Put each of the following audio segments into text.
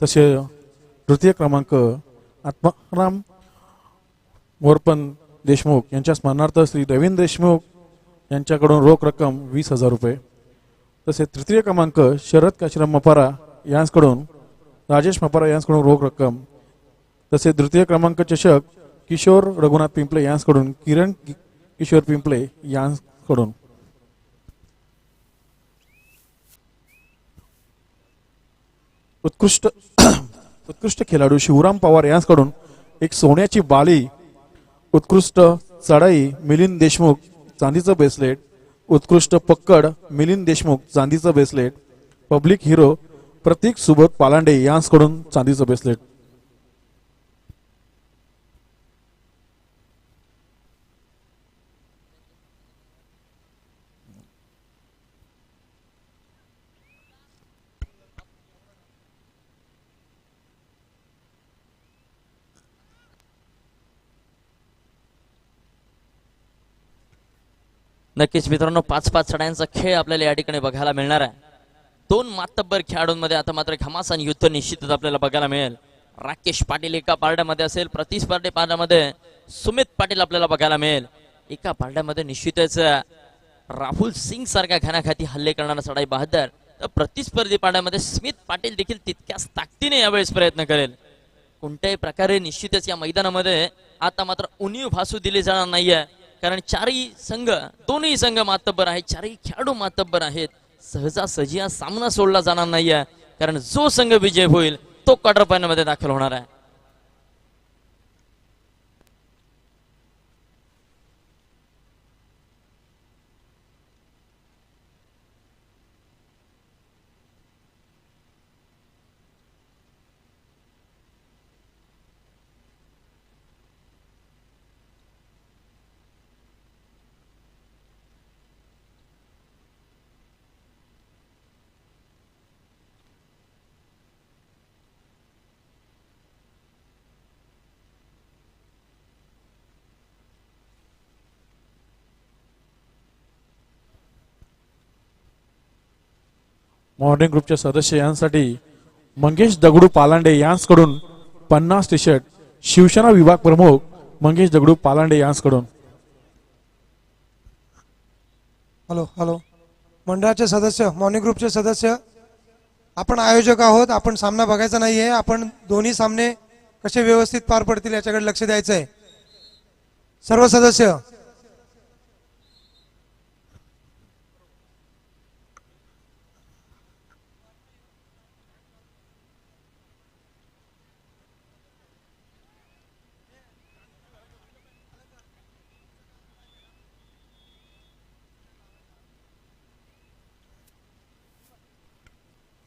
तसे तृतीय क्रमांक आत्माराम मोरपन देशमुख यांच्या स्मरणार्थ श्री रवींद्र देशमुख यांच्याकडून रोख रक्कम 20,000 रुपये. तसे तृतीय क्रमांक शरद काशीराम मपारा यांच्याकडून राजेश मपारा यांच्याकडून रोख रक्कम. तसे तृतीय क्रमांक चषक किशोर रघुनाथ पिंपळे यांच्याकडून किरण किशोर पिंपळे यांच्याकडून. उत्कृष्ट खेळाडू शिवराम पवार यांच्याकडून एक सोन्याची बाळी. उत्कृष्ट चढाई मिलिंद देशमुख चांदीचं ब्रेसलेट. उत्कृष्ट पक्कड मिलिंद देशमुख चांदीचं bracelet. Public hero Prateek Subodh Palande यांच्याकडून चांदीचं ब्रेसलेट. नक्कीच मित्रांनो 5-5 चढायांचा खेळ आपल्याला या ठिकाणी बघायला मिळणार आहे. 2 मातब्बर खेळाडूंमध्ये आता मात्र घमासान युद्ध निश्चितच आपल्याला बघायला मिळेल. राकेश पाटील एका पारड्यामध्ये असेल, प्रतिस्पर्धी पारड्यामध्ये सुमित पाटील आपल्याला बघायला मिळेल. एका पारड्यामध्ये निश्चितच राहुल सिंग सारख्या घणाघाती हल्ले करणारा चढाई बहादर, तर प्रतिस्पर्धी पारड्यामध्ये स्मित पाटील देखील तितक्याच ताकदीने यावेळेस प्रयत्न करेल. कोणत्याही प्रकारे निश्चितच या मैदानामध्ये आता मात्र उणीव भासू दिली जाणार नाहीये, कारण दोन्ही संघ मातब्बर आहेत, चारही खेळाडू मातब्बर आहेत. सहजासहजी हा सामना सोडला जाणार नाहीये, कारण जो संघ विजय होईल तो क्वार्टर फायनल मध्ये दाखल होणार आहे. मॉर्निंग ग्रुपच्या सदस्य यांसाठी मंगेश दगडू पालांडे यांच्याकडून 50 टी शर्ट. शिवसेना विभाग प्रमुख मंगेश दगडू पालांडे यांच्याकडून. हॅलो मंडळाचे सदस्य, मॉर्निंग ग्रुपचे सदस्य, आपण आयोजक आहोत. आपण सामना बघायचा नाहीये. आपण दोन्ही सामने कसे व्यवस्थित पार पडतील याच्याकडे लक्ष द्यायचं आहे. सर्व सदस्य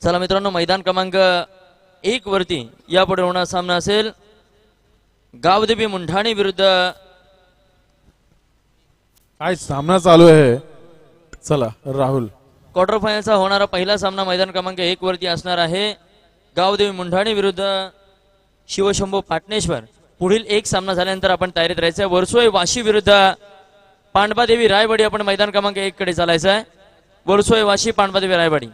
चला मित्रांनो, मैदान क्रमांक 1 वरती यापुढे होणारा सामना असेल गावदेवी मुंढाणे विरुद्ध. काय सामना चालू आहे. चला राहुल. क्वार्टर फायनलचा होणारा पहिला सामना मैदान क्रमांक 1 वरती असणार आहे गावदेवी मुंढाणे विरुद्ध शिवशंभू पाटणेश्वर. पुढील एक सामना झाल्यानंतर आपण तयारीत राहायचं. वर्सोई वाशी विरुद्ध पांडवादेवी रायवाडी. आपण मैदान क्रमांक 1 कडे चालायचं आहे. वर्सोई वाशी पांडवादेवी रायवाडी.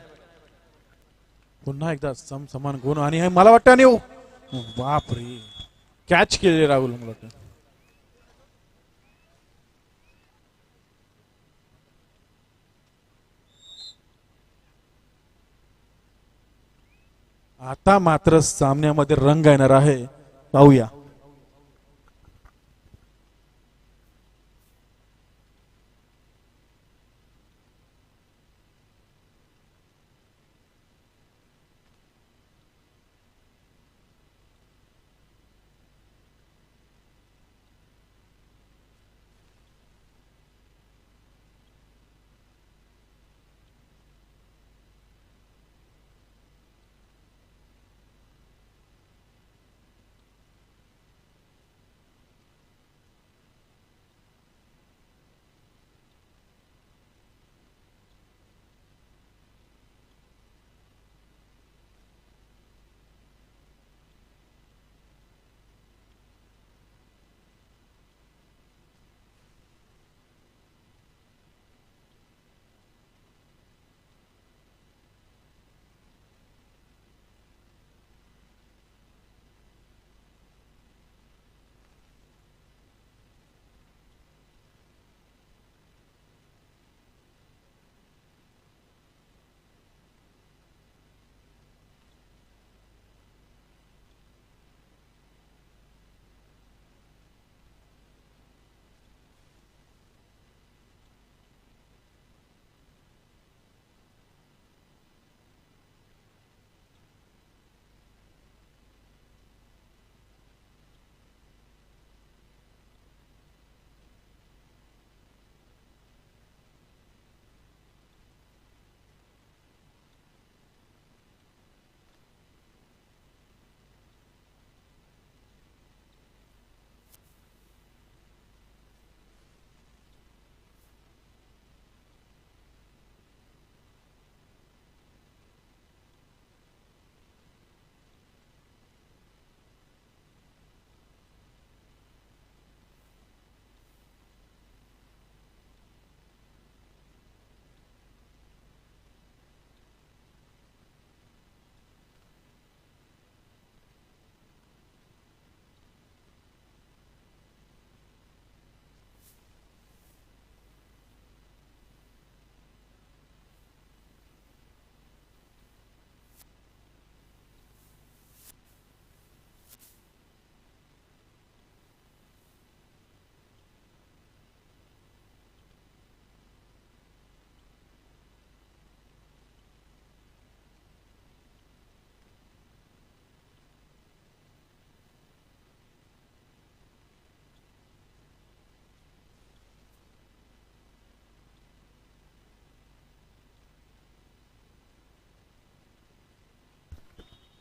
पुन्हा एकदा समान गुण आणि मला वाटतं आणि बापरे कॅच केले राहुल. मला वाटतं आता मात्र सामन्यामध्ये रंग येणार आहे. पाहूया.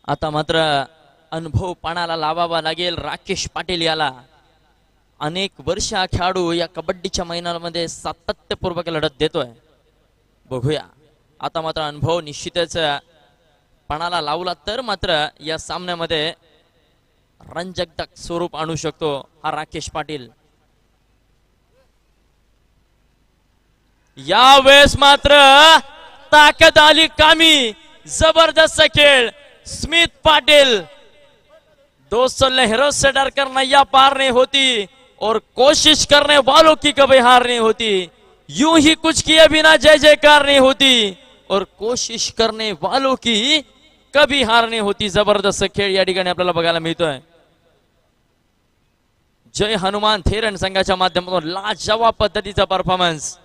आता मात्र अनुभव पणाला लावावा लागेल राकेश पाटील याला. अनेक वर्ष हा खेळाडू या कबड्डीच्या मैदानामध्ये सातत्यपूर्वक लढत देतोय. बघूया आता मात्र अनुभव निश्चितच पणाला लावला तर मात्र या सामन्यामध्ये रंजक स्वरूप आणू शकतो हा राकेश पाटील. यावेळेस मात्र ताकद आली कामी. जबरदस्त खेळ स्मित पाटिल. दोस्तों लहरों से डर कर नैया पार नहीं होती और कोशिश करने वालों की कभी हार नहीं होती. यूं ही कुछ किए बिना जय जयकार नहीं होती और कोशिश करने वालों की कभी हार नहीं होती. जबरदस्त खेळ या ठिकाणी आपल्याला बघायला मिळतोय. जय हनुमान थेरन संघाच्या माध्यमातून लाजवाब पद्धतीचा परफॉर्मन्स.